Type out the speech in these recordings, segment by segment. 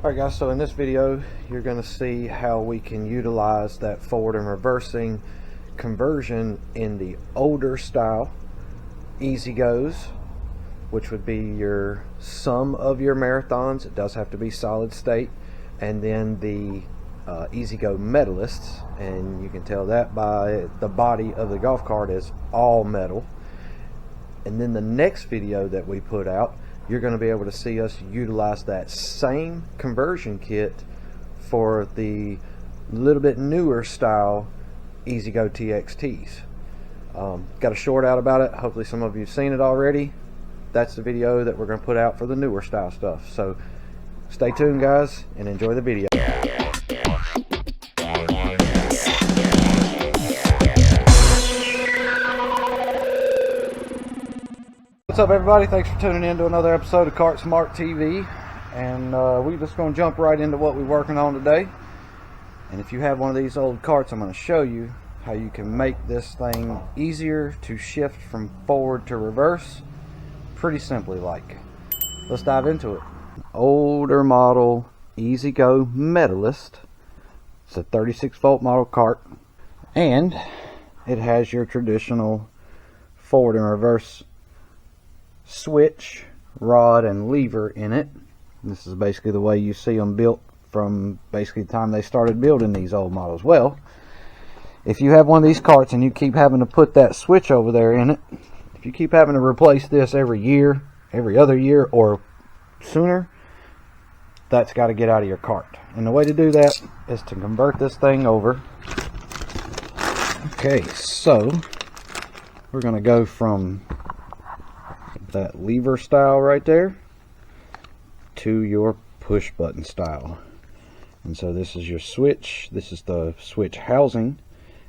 Alright guys, so in this video you're going to see how we can utilize that forward and reversing conversion in the older style EZGOs, which would be your some of your marathons. It does have to be solid state. And then the EZGO Medalists, and you can tell that by the body of the golf cart is all metal. And then the next video that we put out, you're going to be able to see us utilize that same conversion kit for the little bit newer style EZGO TXTs. Got a short out about it. Hopefully some of you have seen it already. That's the video that we're going to put out for the newer style stuff. So stay tuned guys and enjoy the video. What's up everybody, thanks for tuning in to another episode of Kart Smart TV, and we're just going to jump right into what we're working on today. And if you have one of these old carts, I'm going to show you how you can make this thing easier to shift from forward to reverse, pretty simply like. Let's dive into it. Older model EZGO Medalist. It's a 36 volt model cart, and it has your traditional forward and reverse switch, rod, and lever in it. This is basically the way you see them built from basically the time they started building these old models. Well, if you have one of these carts and you keep having to put that switch over there in it, if you keep having to replace this every year, every other year, or sooner, that's got to get out of your cart. And the way to do that is to convert this thing over. Okay, so we're going to go from that lever style right there to your push button style. And so this is your switch, this is the switch housing,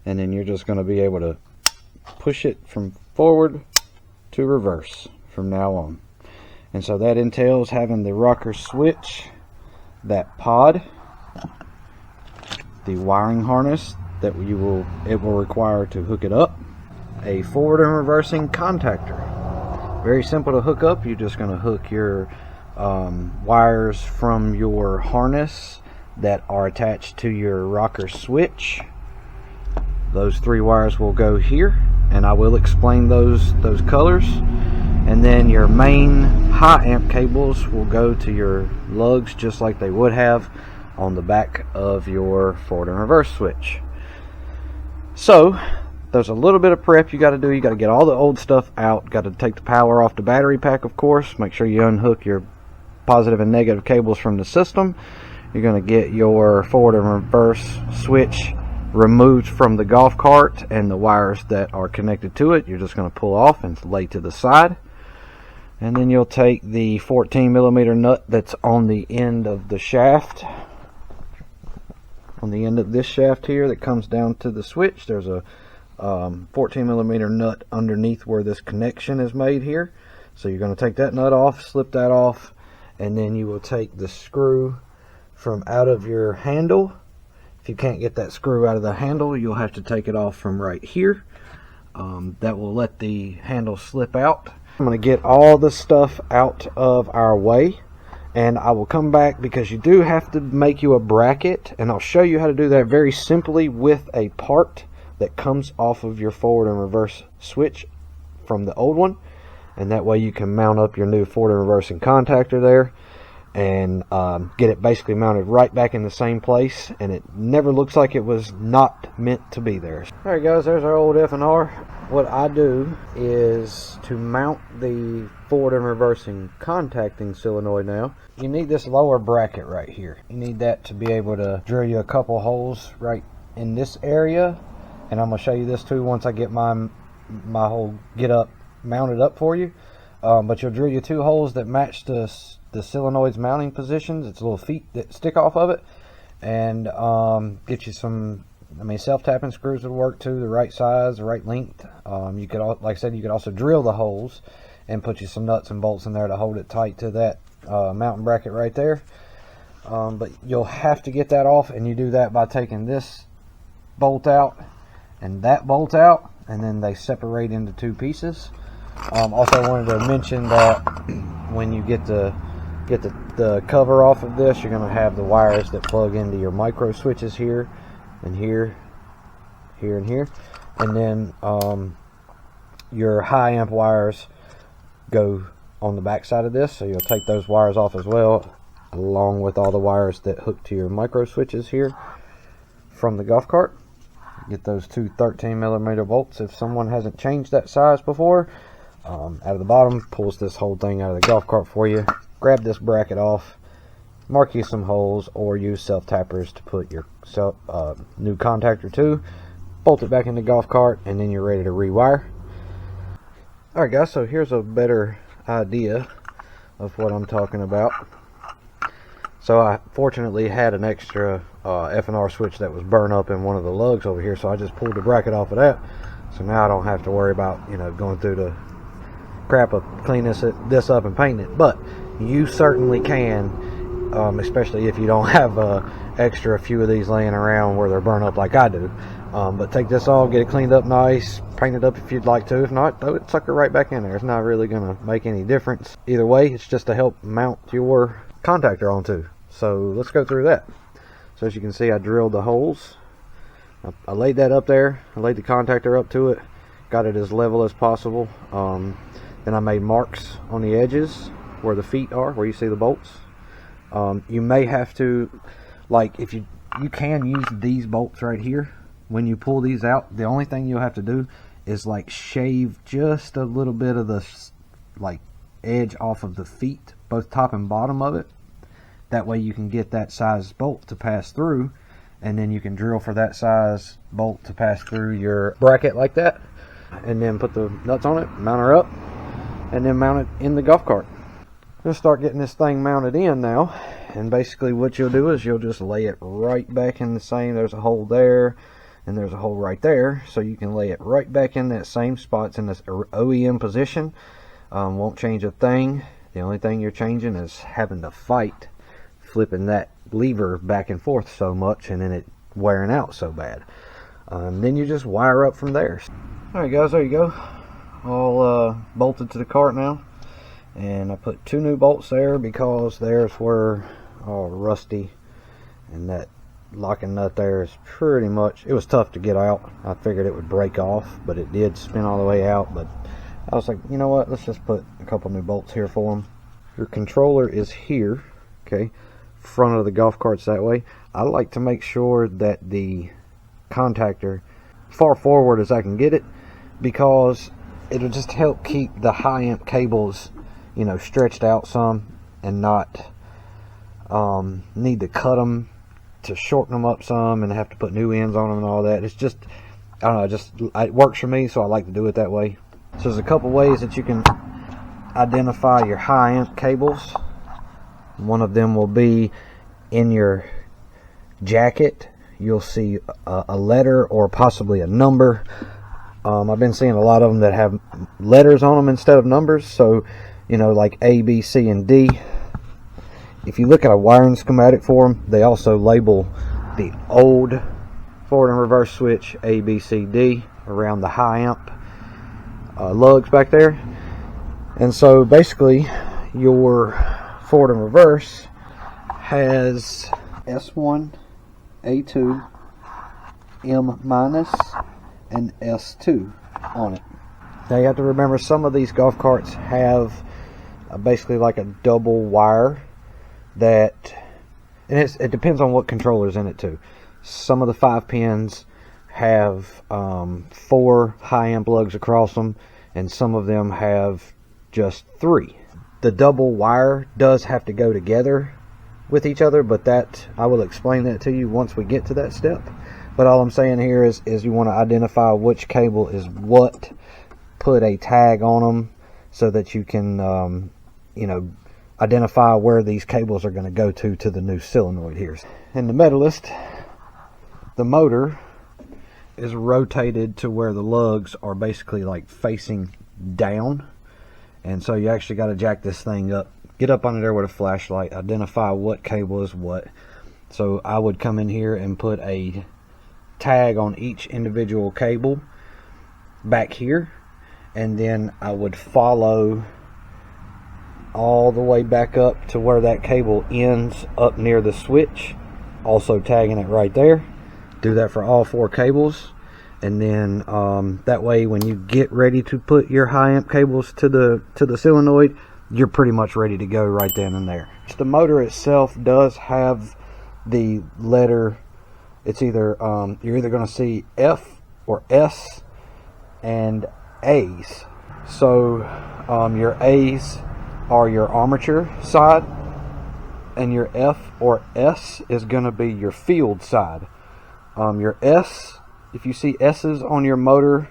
and then you're just going to be able to push it from forward to reverse from now on. And so that entails having the rocker switch, that pod, the wiring harness that it will require to hook it up, a forward and reversing contactor. Very simple to hook up. You're just going to hook your wires from your harness that are attached to your rocker switch. Those three wires will go here, and I will explain those colors. And then your main high amp cables will go to your lugs just like they would have on the back of your forward and reverse switch. So there's a little bit of prep you got to do. You got to get all the old stuff out. Got to take the power off the battery pack, of course. Make sure you unhook your positive and negative cables from the system. You're going to get your forward and reverse switch removed from the golf cart, and the wires that are connected to it you're just going to pull off and lay to the side. And then you'll take the 14mm nut that's on the end of the shaft, on the end of this shaft here that comes down to the switch. There's a 14mm nut underneath where this connection is made here. So you're going to take that nut off, slip that off, and then you will take the screw from out of your handle. If you can't get that screw out of the handle, you'll have to take it off from right here. That will let the handle slip out. I'm going to get all the stuff out of our way, and I will come back because you do have to make you a bracket, and I'll show you how to do that very simply with a part that comes off of your forward and reverse switch from the old one. And that way you can mount up your new forward and reversing contactor there and get it basically mounted right back in the same place, and it never looks like it was not meant to be there. Alright guys, there's our old F&R. What I do is to mount the forward and reversing contacting solenoid now, you need this lower bracket right here. You need that to be able to drill you a couple holes right in this area. And I'm going to show you this too once I get my whole get up mounted up for you. But you'll drill you two holes that match the solenoid's mounting positions. It's little feet that stick off of it. And get you some, self-tapping screws will work too, the right size, the right length. You could, like I said, you could also drill the holes and put you some nuts and bolts in there to hold it tight to that mounting bracket right there. But you'll have to get that off, and you do that by taking this bolt out and that bolt out, and then they separate into two pieces. Also wanted to mention that when you get the get the cover off of this, you're going to have the wires that plug into your micro switches here and here, here and here. And then your high amp wires go on the back side of this, so you'll take those wires off as well, along with all the wires that hook to your micro switches here from the golf cart. Get those two 13mm bolts. If someone hasn't changed that size before, out of the bottom, pulls this whole thing out of the golf cart for you. Grab this bracket off, mark you some holes, or use self-tappers to put your new contactor to, bolt it back in the golf cart, and then you're ready to rewire. Alright guys, so here's a better idea of what I'm talking about. So I fortunately had an extra F&R switch that was burned up in one of the lugs over here, so I just pulled the bracket off of that. So now I don't have to worry about, you know, going through the crap of cleaning this up and painting it. But you certainly can, especially if you don't have extra few of these laying around where they're burned up like I do. But take this off, get it cleaned up nice, paint it up if you'd like to. If not, throw it sucker right back in there. It's not really going to make any difference either way. It's just to help mount your contactor onto. So let's go through that. So as you can see, I drilled the holes. I laid that up there. I laid the contactor up to it, got it as level as possible. Then I made marks on the edges where the feet are, where you see the bolts. You may have to, like, if you can use these bolts right here. When you pull these out, the only thing you'll have to do is like shave just a little bit of the like edge off of the feet, both top and bottom of it. That way you can get that size bolt to pass through, and then you can drill for that size bolt to pass through your bracket like that, and then put the nuts on it, mount her up, and then mount it in the golf cart. We'll start getting this thing mounted in now, and basically what you'll do is you'll just lay it right back in the same, there's a hole there, and there's a hole right there, so you can lay it right back in that same spot. It's in this OEM position. Won't change a thing. The only thing you're changing is having to fight flipping that lever back and forth so much, and then it wearing out so bad. Then you just wire up from there. Alright guys, there you go, all bolted to the cart now, and I put 2 new bolts there because there's where all rusty, and that locking nut there is pretty much, it was tough to get out. I figured it would break off, but it did spin all the way out. But I was like, you know what, let's just put a couple new bolts here for them. Your controller is here, okay, front of the golf cart's that way. I like to make sure that the contactor far forward as I can get it, because it'll just help keep the high amp cables, you know, stretched out some, and not need to cut them to shorten them up some and have to put new ends on them and all that. It's just, I don't know, it works for me, so I like to do it that way. So there's a couple ways that you can identify your high amp cables. One of them will be in your jacket. You'll see a letter or possibly a number. I've been seeing a lot of them that have letters on them instead of numbers, so you know, like A, B, C, and D. If you look at a wiring schematic for them, they also label the old forward and reverse switch A, B, C, D around the high amp lugs back there. And so basically your forward and reverse has S1, A2, M minus, and S2 on it. Now you have to remember, some of these golf carts have basically like a double wire that, and it depends on what controller's in it too. Some of the 5-pins have 4 high amp lugs across them, and some of them have just 3. The double wire does have to go together with each other, but that, I will explain that to you once we get to that step. But all I'm saying here is you want to identify which cable is what, put a tag on them so that you can you know, identify where these cables are going to go to the new solenoid here. In the Medalist, the motor is rotated to where the lugs are basically like facing down, and so you actually got to jack this thing up, get up under there with a flashlight, identify what cable is what. So I would come in here and put a tag on each individual cable back here, and then I would follow all the way back up to where that cable ends up near the switch, also tagging it right there. Do that for all 4 cables, and then that way when you get ready to put your high amp cables to the solenoid, you're pretty much ready to go right then and there. The motor itself does have the letter, it's either you're either going to see F or S and A's. So your A's are your armature side, and your F or S is going to be your field side. Your S, if you see S's on your motor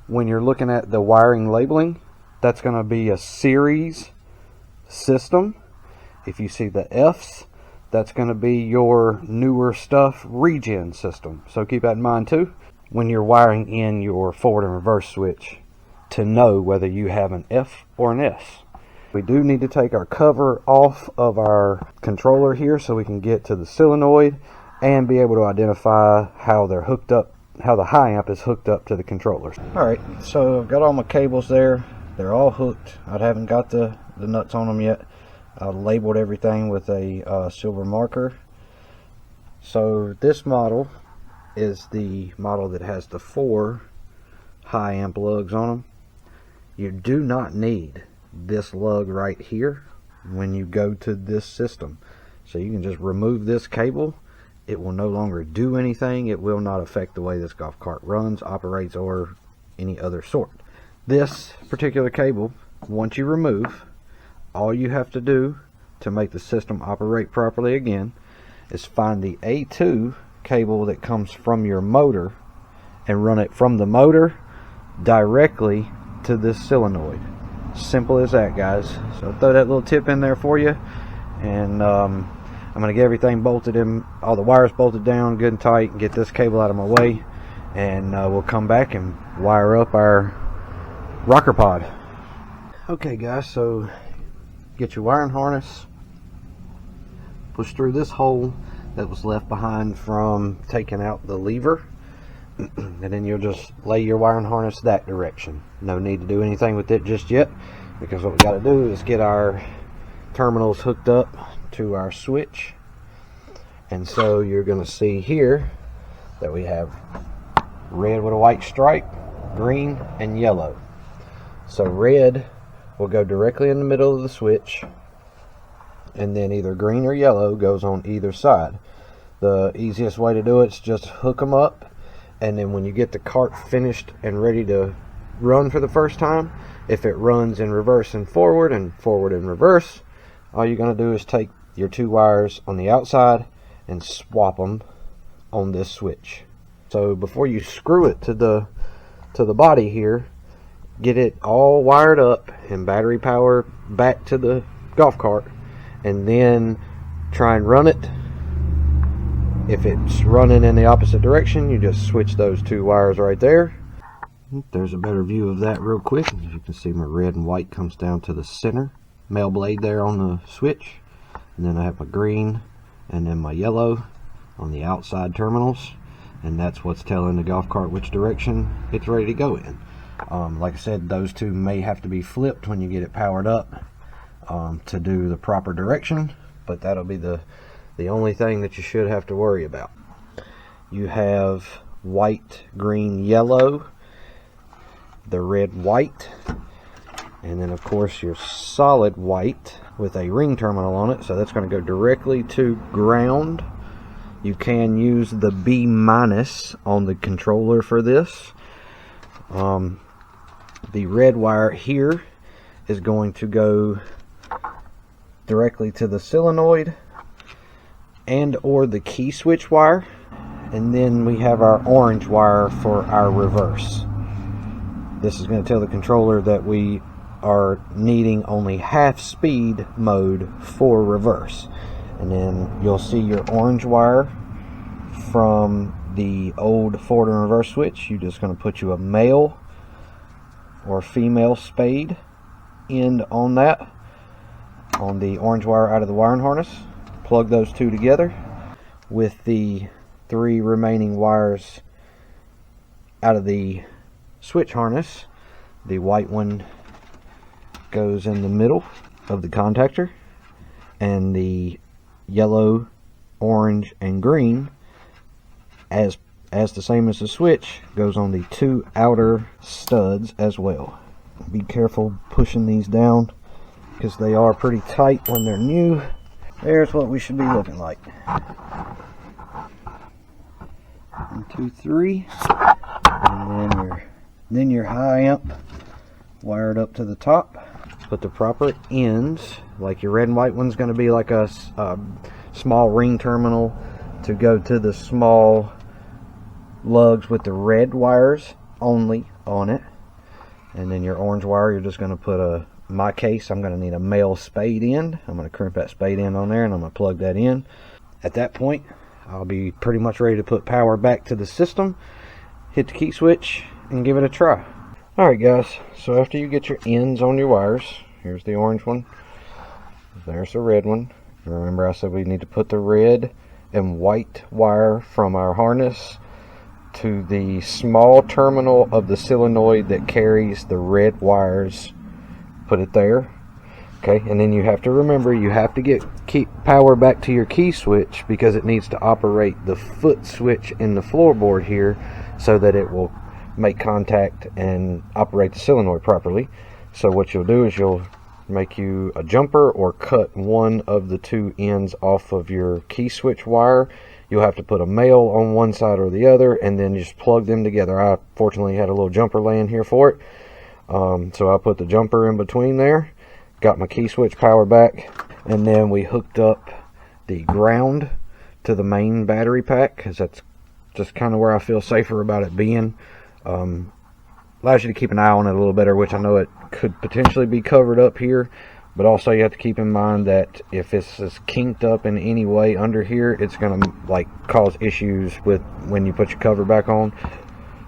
when you're looking at the wiring labeling, that's going to be a series system. If you see the F's, that's going to be your newer stuff regen system. So keep that in mind too when you're wiring in your forward and reverse switch, to know whether you have an F or an S. We do need to take our cover off of our controller here so we can get to the solenoid and be able to identify how they're hooked up, how the high amp is hooked up to the controllers. Alright, so I've got all my cables there. They're all hooked. I haven't got the nuts on them yet. I labeled everything with a silver marker. So this model is the model that has the 4 high amp lugs on them. You do not need this lug right here when you go to this system. So you can just remove this cable. It will no longer do anything. It will not affect the way this golf cart runs, operates, or any other sort. This particular cable, once you remove, all you have to do to make the system operate properly again is find the A2 cable that comes from your motor and run it from the motor directly to this solenoid. Simple as that, guys. So throw that little tip in there for you, and I'm going to get everything bolted in, all the wires bolted down good and tight, and get this cable out of my way, and we'll come back and wire up our rocker pod. Okay guys, so get your wiring harness, push through this hole that was left behind from taking out the lever, and then you'll just lay your wiring harness that direction. No need to do anything with it just yet, because what we got to do is get our terminals hooked up to our switch. And so you're going to see here that we have red with a white stripe, green, and yellow. So red will go directly in the middle of the switch, and then either green or yellow goes on either side. The easiest way to do it is just hook them up, and then when you get the cart finished and ready to run for the first time, if it runs in reverse and forward and reverse, all you're going to do is take your 2 wires on the outside and swap them on this switch. So before you screw it to the body here, get it all wired up and battery power back to the golf cart, and then try and run it. If it's running in the opposite direction, you just switch those 2 wires right there. There's a better view of that real quick. As you can see, my red and white comes down to the center male blade there on the switch, and then I have my green and then my yellow on the outside terminals, and that's what's telling the golf cart which direction it's ready to go in. Like I said, those 2 may have to be flipped when you get it powered up to do the proper direction, but that'll be the only thing that you should have to worry about. You have white, green, yellow, the red, white, and then of course your solid white with a ring terminal on it, so that's going to go directly to ground. You can use the B- on the controller for this. The red wire here is going to go directly to the solenoid and or the key switch wire, and then we have our orange wire for our reverse. This is going to tell the controller that we are needing only half speed mode for reverse. And then you'll see your orange wire from the old forward and reverse switch. You're just going to put you a male or female spade end on that, on the orange wire out of the wiring harness. Plug those 2 together with the 3 remaining wires out of the switch harness. The white one goes in the middle, of the contactor, and the yellow, orange, and green, as the same as the switch, goes on the 2 outer studs as well. Be careful pushing these down because they are pretty tight when they're new. There's what we should be looking like. 1, 2, 3, and then your high amp wired up to the top. Put the proper ends, like your red and white one's going to be like a small ring terminal to go to the small lugs with the red wires only on it. And then your orange wire, you're just going to put in my case, I'm going to need a male spade end. I'm going to crimp that spade end on there, and I'm going to plug that in. At that point, I'll be pretty much ready to put power back to the system, hit the key switch, and give it a try. Alright guys, so after you get your ends on your wires, here's the orange one, there's the red one. Remember I said we need to put the red and white wire from our harness to the small terminal of the solenoid that carries the red wires. Put it there. Okay, and then you have to remember, you have to keep power back to your key switch because it needs to operate the foot switch in the floorboard here so that it will make contact and operate the solenoid properly. So what you'll do is you'll make you a jumper or cut one of the 2 ends off of your key switch wire. You'll have to put a male on one side or the other, and then just plug them together. I fortunately had a little jumper laying here for it, so I put the jumper in between there, got my key switch power back, and then we hooked up the ground to the main battery pack because that's just kind of where I feel safer about it being. Allows you to keep an eye on it a little better, which I know it could potentially be covered up here, but also you have to keep in mind that if it's kinked up in any way under here, it's going to like cause issues with when you put your cover back on.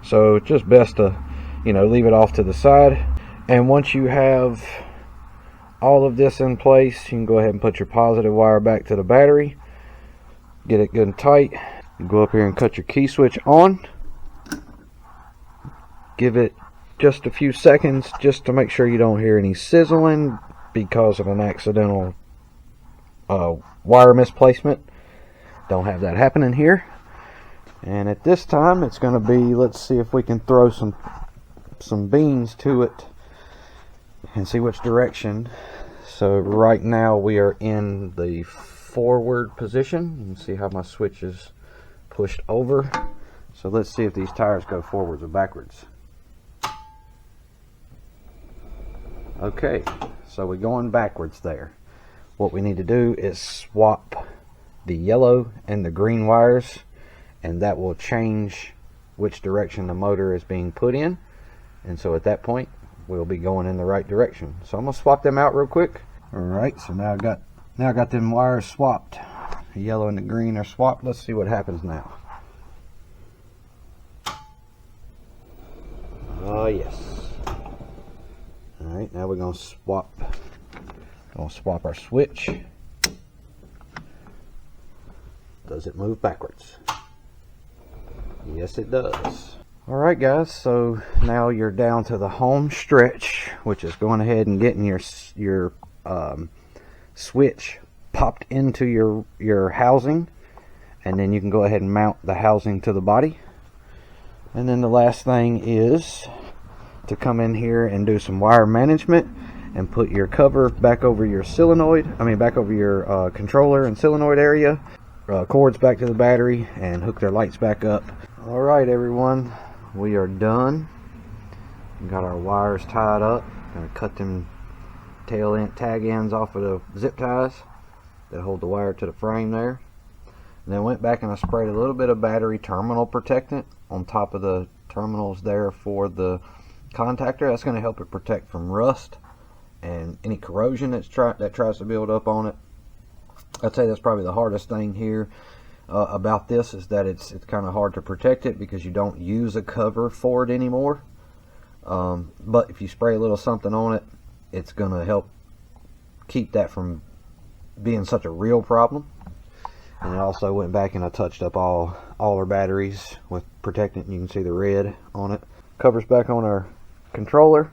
So it's just best to, you know, leave it off to the side. And once you have all of this in place, you can go ahead and put your positive wire back to the battery, get it good and tight. You go up here and cut your key switch on. Give it just a few seconds just to make sure you don't hear any sizzling because of an accidental wire misplacement. Don't have that happening here. And at this time it's going to be, let's see if we can throw some beans to it and see which direction. So right now we are in the forward position. You can see how my switch is pushed over. So let's see if these tires go forwards or backwards. Okay, so we're going backwards there. What we need to do is swap the yellow and the green wires, and that will change which direction the motor is being put in. And so at that point we'll be going in the right direction. So I'm gonna swap them out real quick. Alright, so now I got them wires swapped. The yellow and the green are swapped. Let's see what happens now. Oh yes. Alright, now we're going to swap our switch. Does it move backwards? Yes, it does. Alright guys, so now you're down to the home stretch, which is going ahead and getting your switch popped into your housing, and then you can go ahead and mount the housing to the body. And then the last thing is to come in here and do some wire management and put your cover back over your back over your controller and solenoid area, cords back to the battery, and hook their lights back up. Alright everyone, we are done. We got our wires tied up. Gonna cut them tag ends off of the zip ties that hold the wire to the frame there. And then went back and I sprayed a little bit of battery terminal protectant on top of the terminals there for the contactor. That's going to help it protect from rust and any corrosion that tries to build up on it. I'd say that's probably the hardest thing here about this, is that it's kind of hard to protect it because you don't use a cover for it anymore. But if you spray a little something on it, it's going to help keep that from being such a real problem. And I also went back and I touched up all our batteries with protectant. You can see the red on it. Covers back on our controller.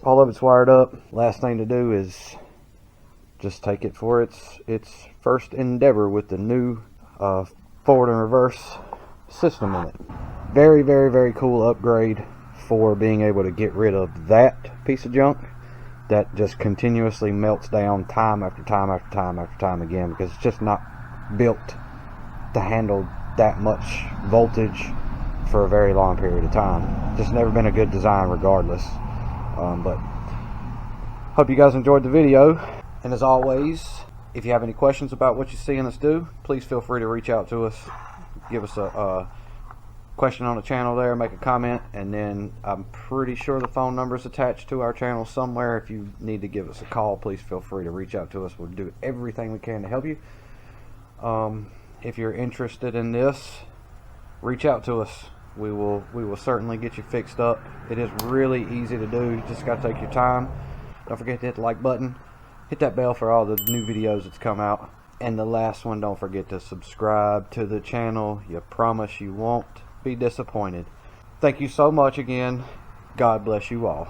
All of it's wired up. Last thing to do is just take it for its first endeavor with the new forward and reverse system in it. Very, very, very cool upgrade for being able to get rid of that piece of junk that just continuously melts down time after time after time after time again, because it's just not built to handle that much voltage for a very long period of time. Just never been a good design regardless. But hope you guys enjoyed the video, and as always, if you have any questions about what you're seeing us do, please feel free to reach out to us. Give us a question on the channel there, make a comment, and then I'm pretty sure the phone number is attached to our channel somewhere. If you need to give us a call, please feel free to reach out to us. We'll do everything we can to help you. If you're interested in this, reach out to us. We will certainly get you fixed up. It is really easy to do. You just got to take your time. Don't forget to hit the like button. Hit that bell for all the new videos that's come out. And the last one, don't forget to subscribe to the channel. You promise you won't be disappointed. Thank you so much again. God bless you all.